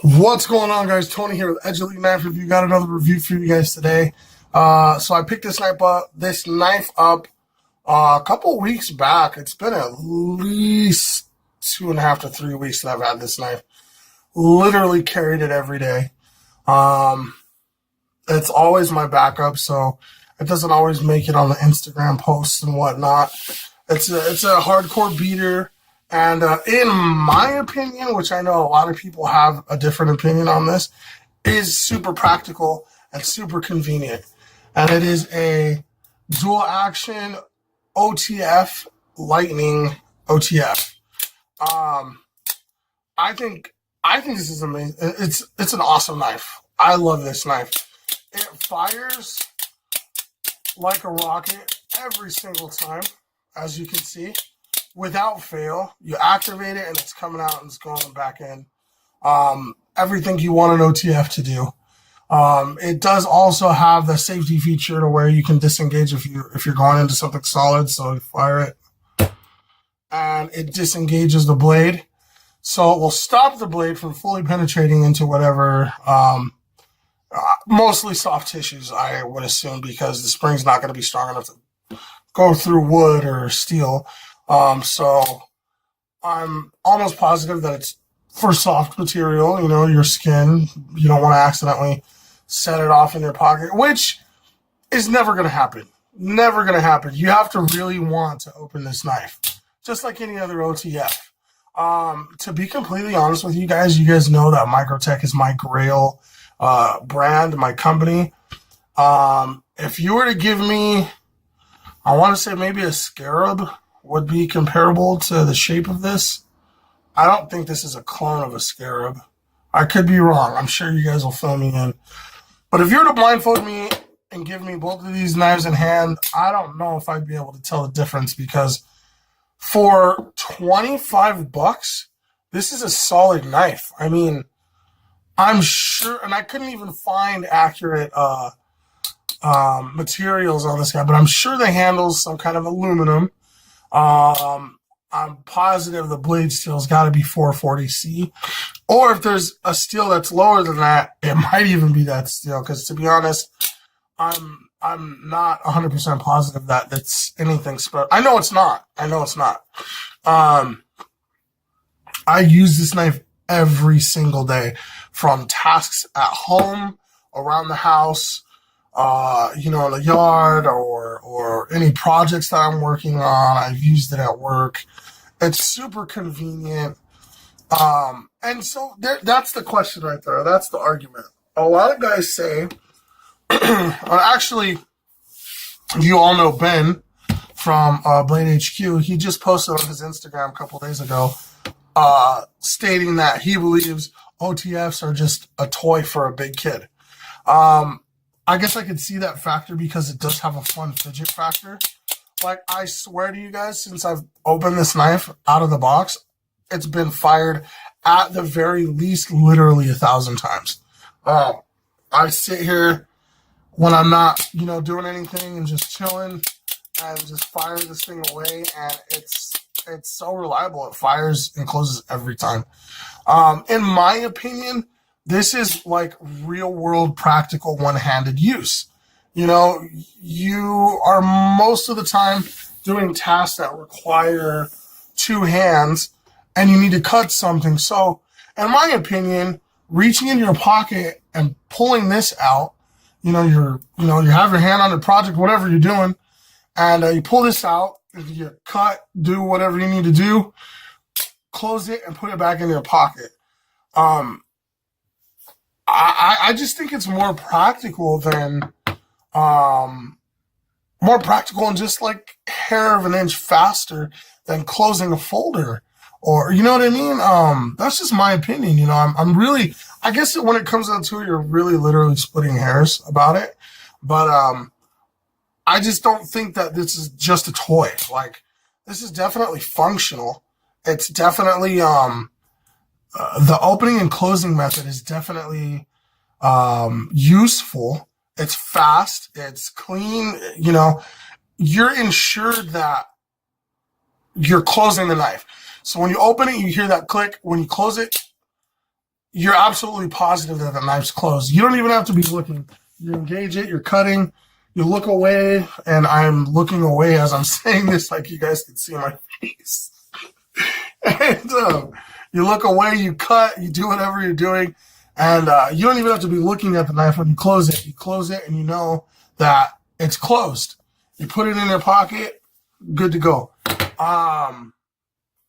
What's going on, guys? Tony here with Edge Elite Knife Review. Got another review for you guys today. So I picked this knife up a couple weeks back. It's been at least 2.5 to 3 weeks that I've had this knife. Literally carried it every day. It's always my backup, so it doesn't always make it on the Instagram posts and whatnot. It's a hardcore beater. And in my opinion, which I know a lot of people have a different opinion on this, is super practical and super convenient. And it is a dual action OTF Lightning OTF. I think this is amazing. It's an awesome knife. I love this knife. It fires like a rocket every single time, as you can see. Without fail, you activate it and it's coming out and it's going back in. Everything you want an OTF to do. It does also have the safety feature to where you can disengage if you're going into something solid. So you fire it and it disengages the blade. So it will stop the blade from fully penetrating into whatever, mostly soft tissues, I would assume, because the spring's not going to be strong enough to go through wood or steel. So I'm almost positive that it's for soft material, your skin. You don't want to accidentally set it off in your pocket, which is never going to happen. Never going to happen. You have to really want to open this knife, just like any other OTF. To be completely honest with you guys know that Microtech is my grail, brand, my company. If you were to give me, I want to say maybe a Scarab would be comparable to the shape of this. I don't think this is a clone of a Scarab. I could be wrong. I'm sure you guys will fill me in. But if you were to blindfold me and give me both of these knives in hand, I don't know if I'd be able to tell the difference, because for $25, this is a solid knife. I mean, I'm sure, and I couldn't even find accurate materials on this guy, but I'm sure the handle's some kind of aluminum. I'm positive the blade steel's got to be 440C, or if there's a steel that's lower than that, it might even be that steel. Because to be honest, I'm not 100% positive that that's anything special. I know it's not. I use this knife every single day, from tasks at home, around the house, in the yard, or any projects that I'm working on. I've used it at work. It's super convenient. And so that's the question right there. That's the argument. A lot of guys say, actually, you all know Ben from Blade HQ. He just posted on his Instagram a couple days ago, stating that he believes OTFs are just a toy for a big kid. I guess I could see that factor, because it does have a fun fidget factor. Like, I swear to you guys, since I've opened this knife out of the box, it's been fired at the very least literally 1,000 times. I sit here when I'm not, doing anything and just chilling and just fire this thing away, and it's so reliable. It fires and closes every time. In my opinion, this is like real world practical one-handed use. You are most of the time doing tasks that require two hands and you need to cut something. So in my opinion, reaching in your pocket and pulling this out, you have your hand on the project, whatever you're doing, and you pull this out, you cut, do whatever you need to do, close it and put it back in your pocket. I just think it's more practical and just like hair of an inch faster than closing a folder, or, you know what I mean? That's just my opinion. I'm really, I guess when it comes down to it, you're really literally splitting hairs about it. But, I just don't think that this is just a toy. Like, this is definitely functional. It's definitely, the opening and closing method is definitely useful. It's fast. It's clean. You're ensured that you're closing the knife. So when you open it, you hear that click. When you close it, you're absolutely positive that the knife's closed. You don't even have to be looking. You engage it, you're cutting, you look away, and I'm looking away as I'm saying this, like you guys can see my face. And you look away, you cut, you do whatever you're doing, and you don't even have to be looking at the knife when you close it. You close it, and you know that it's closed. You put it in your pocket, good to go. I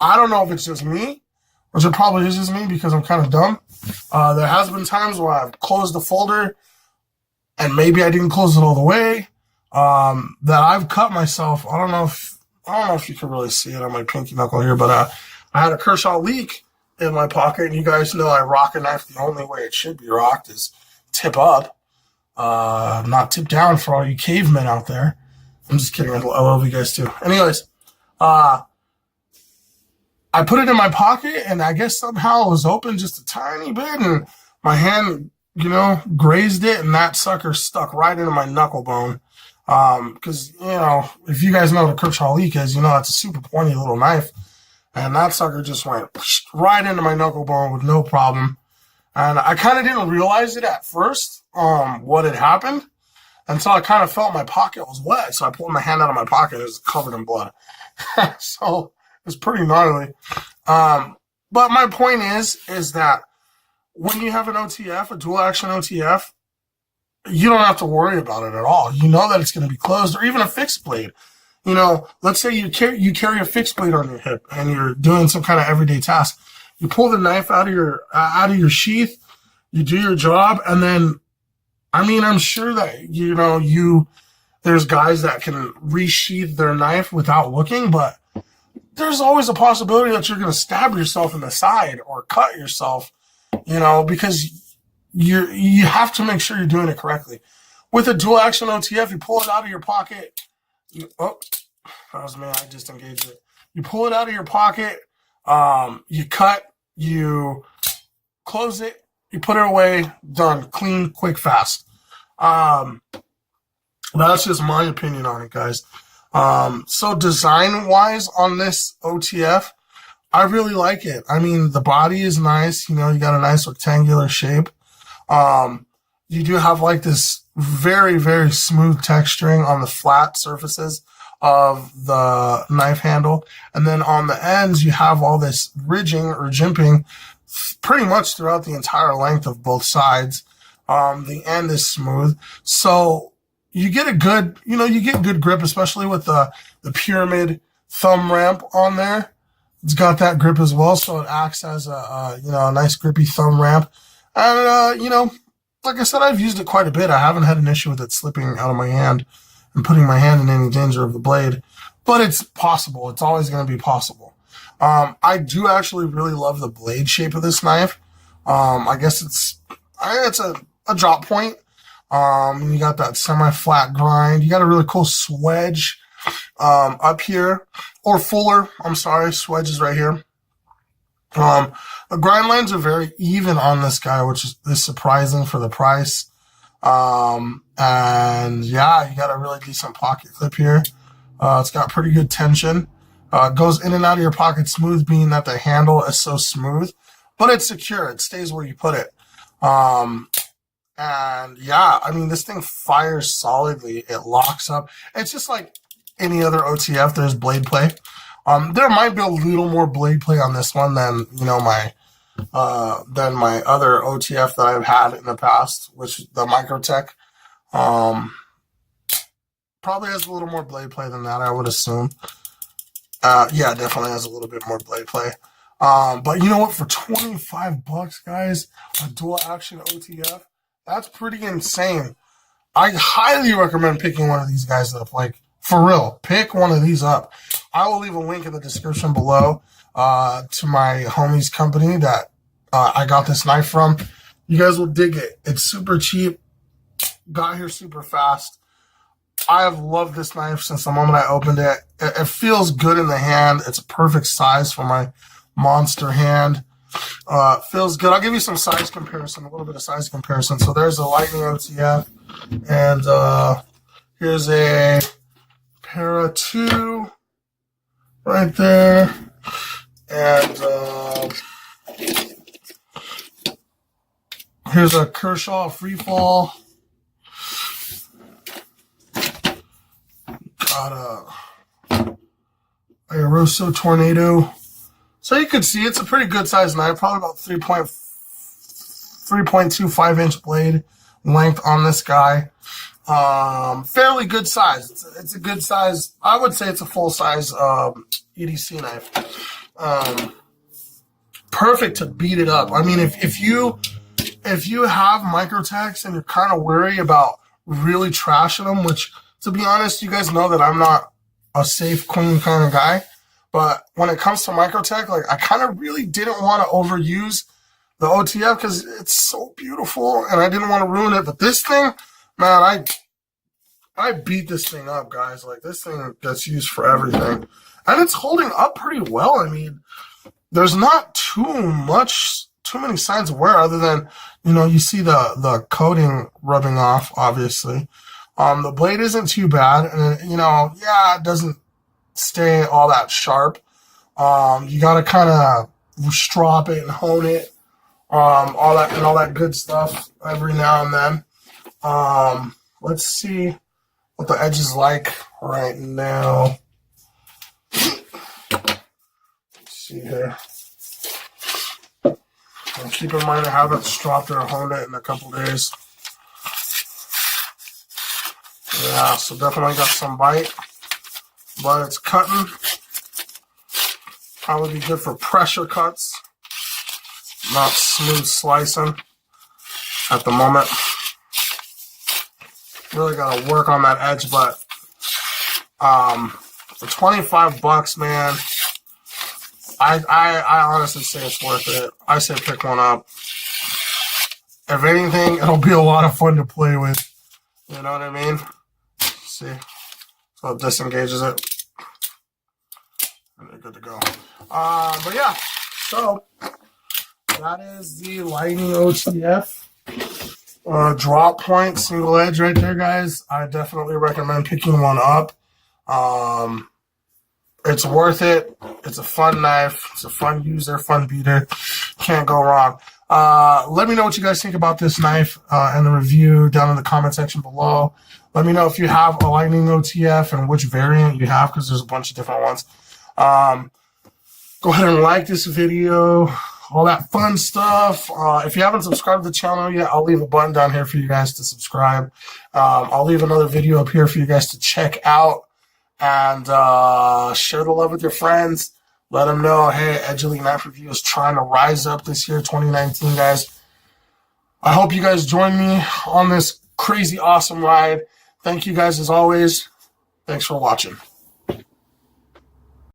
don't know if it's just me, which it probably is just me because I'm kind of dumb. There has been times where I've closed the folder, and maybe I didn't close it all the way. That I've cut myself. I don't know if you can really see it on my pinky knuckle here, but I had a Kershaw leak in my pocket, and you guys know I rock a knife the only way it should be rocked is tip up, not tip down for all you cavemen out there. I'm just kidding. I love you guys too. Anyways, I put it in my pocket, and I guess somehow it was open just a tiny bit, and my hand, grazed it, and that sucker stuck right into my knuckle bone. Because, if you guys know what a Kershaw leak is, it's a super pointy little knife. And that sucker just went right into my knuckle bone with no problem. And I kind of didn't realize it at first, what had happened, until I kind of felt my pocket was wet. So I pulled my hand out of my pocket, and it was covered in blood. So it was pretty gnarly. But my point is that when you have an OTF, a dual action OTF, you don't have to worry about it at all. You know that it's going to be closed, or even a fixed blade. Let's say you carry a fixed blade on your hip and you're doing some kind of everyday task. You pull the knife out of your sheath, you do your job, and then, I'm sure that, there's guys that can resheath their knife without looking, but there's always a possibility that you're going to stab yourself in the side or cut yourself, because you have to make sure you're doing it correctly. With a dual action OTF, you pull it out of your pocket. That was me. I just engaged it. You pull it out of your pocket. You cut. You close it. You put it away. Done. Clean, quick, fast. That's just my opinion on it, guys. So design-wise on this OTF, I really like it. The body is nice. You got a nice rectangular shape. You do have like this very, very smooth texturing on the flat surfaces of the knife handle. And then on the ends, you have all this ridging or jimping pretty much throughout the entire length of both sides. The end is smooth. So you get good grip, especially with the pyramid thumb ramp on there. It's got that grip as well. So it acts as a nice grippy thumb ramp. And, like I said, I've used it quite a bit. I haven't had an issue with it slipping out of my hand and putting my hand in any danger of the blade, but it's possible. It's always going to be possible. I do actually really love the blade shape of this knife. I guess it's a drop point. You got that semi-flat grind. You got a really cool swedge up here, or fuller. I'm sorry, swedge is right here. The grind lines are very even on this guy, which is surprising for the price. And yeah, you got a really decent pocket clip here. It's got pretty good tension. Goes in and out of your pocket smooth, being that the handle is so smooth, but it's secure. It stays where you put it. And yeah, this thing fires solidly. It locks up. It's just like any other OTF. There's blade play. There might be a little more blade play on this one than my other OTF that I've had in the past, which the Microtech. Probably has a little more blade play than that, I would assume. Yeah, definitely has a little bit more blade play. But you know what? For $25, guys, a dual action OTF, that's pretty insane. I highly recommend picking one of these guys up. Like, for real, pick one of these up. I will leave a link in the description below to my homie's company that I got this knife from. You guys will dig it. It's super cheap. Got here super fast. I have loved this knife since the moment I opened it. It feels good in the hand. It's a perfect size for my monster hand. Feels good. I'll give you some size comparison, a little bit of size comparison. So there's a Lightning OTF, and here's a Para 2 right there, and Here's a Kershaw Freefall. Got a Rosso Tornado. So you can see it's a pretty good size knife, probably about 3.25 inch blade length on this guy. Fairly good size. It's a good size. I would say it's a full size EDC knife. Perfect to beat it up. I mean, if you have microtechs and you're kind of worried about really trashing them, which to be honest, you guys know that I'm not a safe, clean kind of guy. But when it comes to microtech, like I kind of really didn't want to overuse the OTF because it's so beautiful and I didn't want to ruin it. But this thing, man, I beat this thing up, guys. Like this thing gets used for everything. And it's holding up pretty well. I mean, there's not too many signs of wear other than, you know, you see the coating rubbing off, obviously. The blade isn't too bad. And, you know, yeah, it doesn't stay all that sharp. You got to kind of strop it and hone it. All that good stuff every now and then. Let's see what the edge is like right now. Let's see here. And keep in mind I haven't stropped it or honed it in a couple days. Yeah, so definitely got some bite. But it's cutting. Probably be good for pressure cuts. Not smooth slicing at the moment. Really got to work on that edge, but for $25, man, I honestly say it's worth it. I say pick one up. If anything, it'll be a lot of fun to play with. You know what I mean? See? So it disengages it. And they're good to go. But yeah, so that is the Lightning OTF. Drop point, single edge right there, guys. I definitely recommend picking one up. It's worth it. It's a fun knife. It's a fun user, fun beater. Can't go wrong. Let me know what you guys think about this knife and the review down in the comment section below. Let me know if you have a Lightning OTF and which variant you have, because there's a bunch of different ones. Go ahead and like this video. All that fun stuff. If you haven't subscribed to the channel yet, I'll leave a button down here for you guys to subscribe. I'll leave another video up here for you guys to check out and share the love with your friends. Let them know, hey, Edge Elite Knife Review is trying to rise up this year, 2019, guys. I hope you guys join me on this crazy, awesome ride. Thank you guys as always. Thanks for watching.